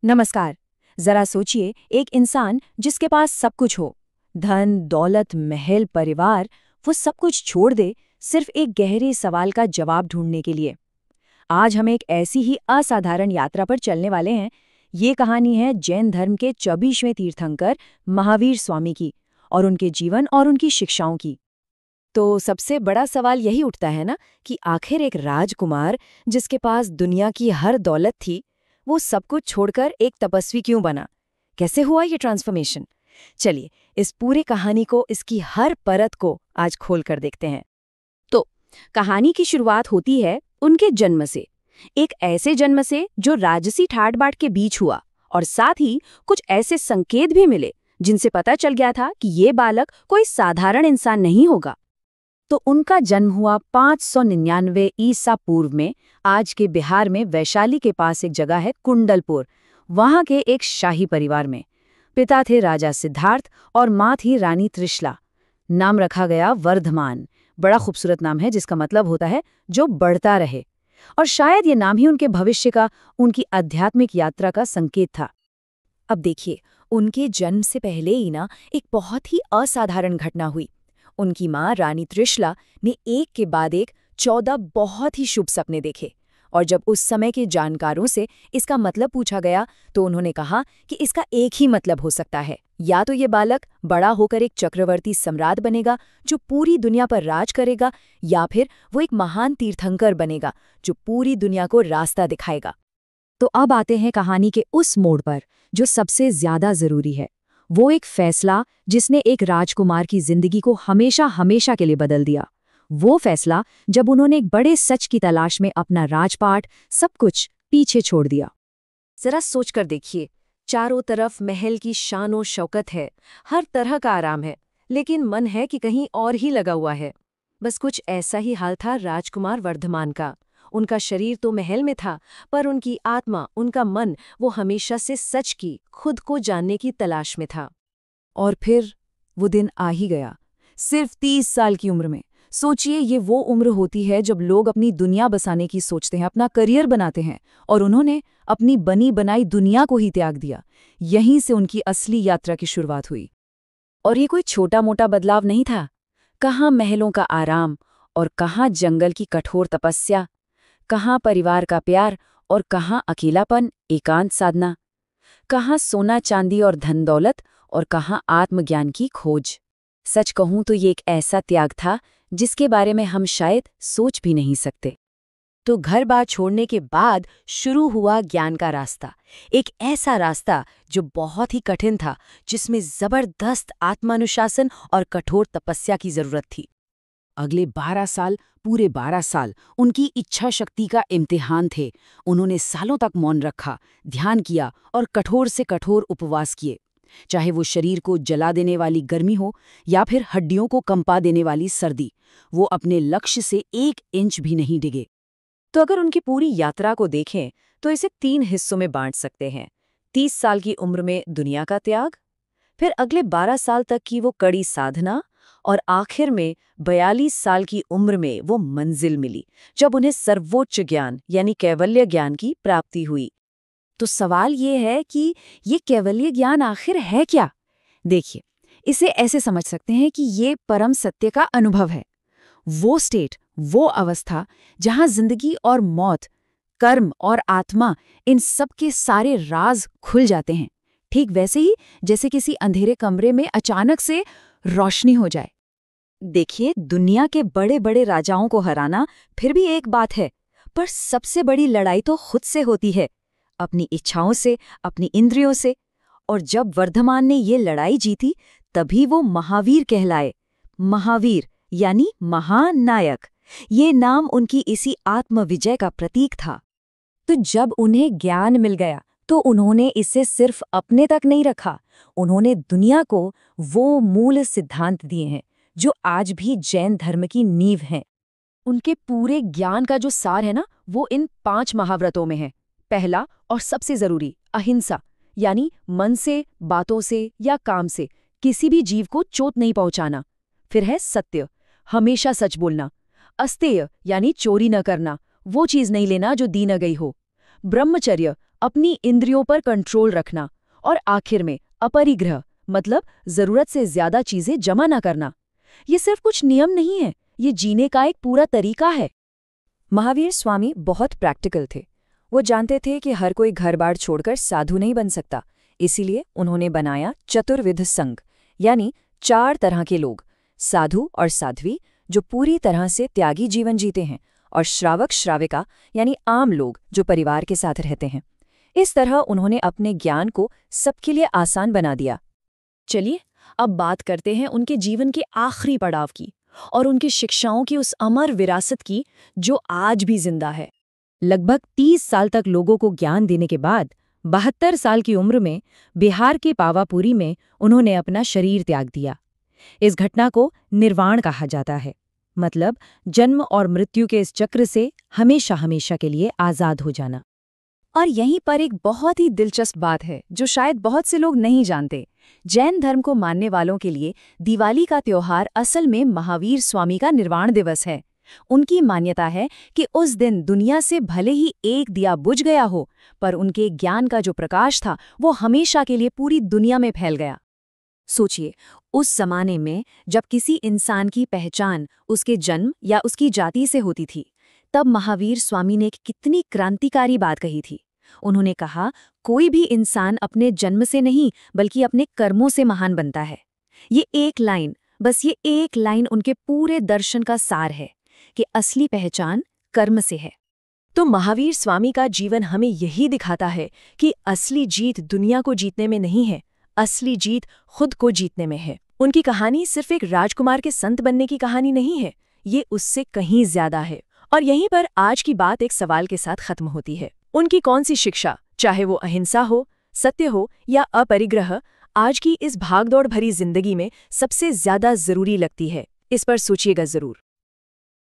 नमस्कार। जरा सोचिए, एक इंसान जिसके पास सब कुछ हो, धन, दौलत, महल, परिवार, वो सब कुछ छोड़ दे सिर्फ एक गहरे सवाल का जवाब ढूंढने के लिए। आज हम एक ऐसी ही असाधारण यात्रा पर चलने वाले हैं। ये कहानी है जैन धर्म के 24वें तीर्थंकर महावीर स्वामी की, और उनके जीवन और उनकी शिक्षाओं की। तो सबसे बड़ा सवाल यही उठता है ना कि आखिर एक राजकुमार जिसके पास दुनिया की हर दौलत थी, वो सब कुछ छोड़कर एक तपस्वी क्यों बना? कैसे हुआ ये ट्रांसफॉर्मेशन? चलिए, इस पूरी कहानी को, इसकी हर परत को आज खोल कर देखते हैं। तो कहानी की शुरुआत होती है उनके जन्म से। एक ऐसे जन्म से जो राजसी ठाट-बाट के बीच हुआ, और साथ ही कुछ ऐसे संकेत भी मिले जिनसे पता चल गया था कि ये बालक कोई साधारण इंसान नहीं होगा। तो उनका जन्म हुआ 599 ईसा पूर्व में, आज के बिहार में वैशाली के पास एक जगह है कुंडलपुर, वहां के एक शाही परिवार में। पिता थे राजा सिद्धार्थ और माँ थी रानी त्रिशला। नाम रखा गया वर्धमान। बड़ा खूबसूरत नाम है जिसका मतलब होता है जो बढ़ता रहे, और शायद ये नाम ही उनके भविष्य का, उनकी आध्यात्मिक यात्रा का संकेत था। अब देखिए, उनके जन्म से पहले ही ना एक बहुत ही असाधारण घटना हुई। उनकी माँ रानी त्रिशला ने एक के बाद एक 14 बहुत ही शुभ सपने देखे, और जब उस समय के जानकारों से इसका मतलब पूछा गया तो उन्होंने कहा कि इसका एक ही मतलब हो सकता है, या तो ये बालक बड़ा होकर एक चक्रवर्ती सम्राट बनेगा जो पूरी दुनिया पर राज करेगा, या फिर वो एक महान तीर्थंकर बनेगा जो पूरी दुनिया को रास्ता दिखाएगा। तो अब आते हैं कहानी के उस मोड़ पर जो सबसे ज्यादा जरूरी है। वो एक फैसला जिसने एक राजकुमार की जिंदगी को हमेशा हमेशा के लिए बदल दिया। वो फैसला जब उन्होंने एक बड़े सच की तलाश में अपना राजपाट, सब कुछ पीछे छोड़ दिया। जरा सोच कर देखिए, चारों तरफ महल की शान और शौकत है, हर तरह का आराम है, लेकिन मन है कि कहीं और ही लगा हुआ है। बस कुछ ऐसा ही हाल था राजकुमार वर्धमान का। उनका शरीर तो महल में था, पर उनकी आत्मा, उनका मन, वो हमेशा से सच की, खुद को जानने की तलाश में था। और फिर वो दिन आ ही गया, सिर्फ 30 साल की उम्र में। सोचिए, ये वो उम्र होती है जब लोग अपनी दुनिया बसाने की सोचते हैं, अपना करियर बनाते हैं, और उन्होंने अपनी बनी बनाई दुनिया को ही त्याग दिया। यहीं से उनकी असली यात्रा की शुरुआत हुई। और ये कोई छोटा मोटा बदलाव नहीं था। कहाँ महलों का आराम, और कहाँ जंगल की कठोर तपस्या, कहाँ परिवार का प्यार और कहाँ अकेलापन, एकांत साधना, कहाँ सोना चांदी और धन दौलत और कहाँ आत्मज्ञान की खोज। सच कहूं तो ये एक ऐसा त्याग था जिसके बारे में हम शायद सोच भी नहीं सकते। तो घर बार छोड़ने के बाद शुरू हुआ ज्ञान का रास्ता। एक ऐसा रास्ता जो बहुत ही कठिन था, जिसमें जबरदस्त आत्मानुशासन और कठोर तपस्या की जरूरत थी। अगले 12 साल, पूरे 12 साल उनकी इच्छा शक्ति का इम्तिहान थे। उन्होंने सालों तक मौन रखा, ध्यान किया और कठोर से कठोर उपवास किए। चाहे वो शरीर को जला देने वाली गर्मी हो या फिर हड्डियों को कंपा देने वाली सर्दी, वो अपने लक्ष्य से 1 इंच भी नहीं डिगे। तो अगर उनकी पूरी यात्रा को देखें तो इसे 3 हिस्सों में बांट सकते हैं। 30 साल की उम्र में दुनिया का त्याग, फिर अगले 12 साल तक की वो कड़ी साधना, और आखिर में 42 साल की उम्र में वो मंजिल मिली जब उन्हें सर्वोच्च ज्ञान यानी कैवल्य ज्ञान की प्राप्ति हुई। तो सवाल ये है कि ये कैवल्य ज्ञान आखिर है क्या? देखिए, इसे ऐसे समझ सकते हैं कि ये परम सत्य का अनुभव है। वो स्टेट, वो अवस्था जहां जिंदगी और मौत, कर्म और आत्मा, इन सब के सारे राज खुल जाते हैं। ठीक वैसे ही जैसे किसी अंधेरे कमरे में अचानक से रोशनी हो जाए। देखिए, दुनिया के बड़े बड़े राजाओं को हराना फिर भी एक बात है, पर सबसे बड़ी लड़ाई तो खुद से होती है, अपनी इच्छाओं से, अपनी इंद्रियों से। और जब वर्धमान ने ये लड़ाई जीती, तभी वो महावीर कहलाए। महावीर यानी महानायक। ये नाम उनकी इसी आत्मविजय का प्रतीक था। तो जब उन्हें ज्ञान मिल गया तो उन्होंने इसे सिर्फ अपने तक नहीं रखा, उन्होंने दुनिया को वो मूल सिद्धांत दिए हैं जो आज भी जैन धर्म की नींव हैं। उनके पूरे ज्ञान का जो सार है ना, वो इन 5 महाव्रतों में है। पहला और सबसे जरूरी, अहिंसा, यानी मन से, बातों से या काम से किसी भी जीव को चोट नहीं पहुंचाना। फिर है सत्य, हमेशा सच बोलना। अस्तेय यानी चोरी न करना, वो चीज नहीं लेना जो दी न गई हो। ब्रह्मचर्य, अपनी इंद्रियों पर कंट्रोल रखना और आखिर में अपरिग्रह मतलब जरूरत से ज्यादा चीजें जमा न करना। ये सिर्फ कुछ नियम नहीं है, ये जीने का एक पूरा तरीका है। महावीर स्वामी बहुत प्रैक्टिकल थे। वो जानते थे कि हर कोई घर-बार छोड़कर साधु नहीं बन सकता, इसीलिए उन्होंने बनाया चतुर्विध संघ, यानी 4 तरह के लोग, साधु और साध्वी जो पूरी तरह से त्यागी जीवन जीते हैं, और श्रावक श्राविका यानी आम लोग जो परिवार के साथ रहते हैं। इस तरह उन्होंने अपने ज्ञान को सबके लिए आसान बना दिया। चलिए अब बात करते हैं उनके जीवन के आखिरी पड़ाव की और उनकी शिक्षाओं की उस अमर विरासत की जो आज भी जिंदा है। लगभग 30 साल तक लोगों को ज्ञान देने के बाद 72 साल की उम्र में बिहार के पावापुरी में उन्होंने अपना शरीर त्याग दिया। इस घटना को निर्वाण कहा जाता है, मतलब जन्म और मृत्यु के इस चक्र से हमेशा हमेशा के लिए आज़ाद हो जाना। और यहीं पर एक बहुत ही दिलचस्प बात है जो शायद बहुत से लोग नहीं जानते। जैन धर्म को मानने वालों के लिए दिवाली का त्योहार असल में महावीर स्वामी का निर्वाण दिवस है। उनकी मान्यता है कि उस दिन दुनिया से भले ही एक दिया बुझ गया हो, पर उनके ज्ञान का जो प्रकाश था वो हमेशा के लिए पूरी दुनिया में फैल गया। सोचिए, उस जमाने में जब किसी इंसान की पहचान उसके जन्म या उसकी जाति से होती थी, तब महावीर स्वामी ने एक कितनी क्रांतिकारी बात कही थी। उन्होंने कहा, कोई भी इंसान अपने जन्म से नहीं बल्कि अपने कर्मों से महान बनता है। ये एक लाइन, बस ये एक लाइन उनके पूरे दर्शन का सार है कि असली पहचान कर्म से है। तो महावीर स्वामी का जीवन हमें यही दिखाता है कि असली जीत दुनिया को जीतने में नहीं है, असली जीत खुद को जीतने में है। उनकी कहानी सिर्फ एक राजकुमार के संत बनने की कहानी नहीं है, ये उससे कहीं ज्यादा है। और यहीं पर आज की बात एक सवाल के साथ खत्म होती है। उनकी कौन सी शिक्षा, चाहे वो अहिंसा हो, सत्य हो या अपरिग्रह, आज की इस भागदौड़ भरी जिंदगी में सबसे ज्यादा जरूरी लगती है? इस पर सोचिएगा जरूर।